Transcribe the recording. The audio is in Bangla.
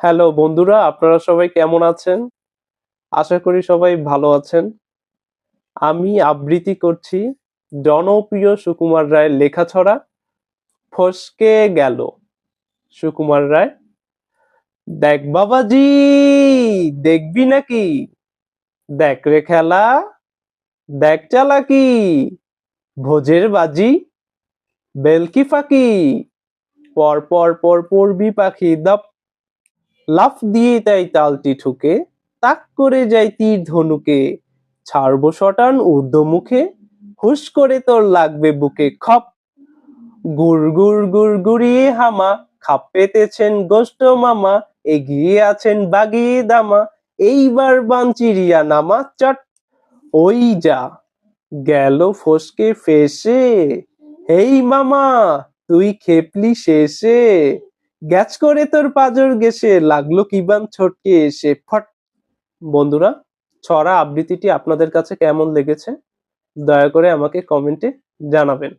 হ্যালো বন্ধুরা, আপনারা সবাই কেমন আছেন? আশা করি সবাই ভালো আছেন। আমি আবৃত্তি করছি জনপ্রিয় সুকুমার রায়ের লেখা ছড়া ফসকে গেল। সুকুমার রায়, দেখ বাবাজি, দেখবি নাকি? দেখ রে খেলা, দেখ চালাকি, ভোজের বাজি, বেলকি ফাঁকি, পর পর পর পড়বি পাখি দাপ, লাফ দিয়ে তাই তালটি ঠুকে, তাক করে যায় তীর ধনুকে, ছাড়বো শটান ঊর্ধ্বমুখে, হুস করে তোর লাগবে বুকে খপ, গুড় গুড় গুড় গুড়িয়ে হামা, খাপ পেতেছেন গোষ্ঠ মামা, এগিয়ে আছেন বাগিয়ে দামা, এইবার বান চিরিয়া নামা চট, ওই যা গেল ফসকে ফেসে, হেই মামা তুই খেপলি শেষে, গ্যাচ করে তোর পাজর গেছে, লাগলো কিবান ছটকে এসে ফট। বন্ধুরা, ছড়া আবৃত্তিটি আপনাদের কাছে কেমন লেগেছে দয়া করে আমাকে কমেন্টে জানাবেন।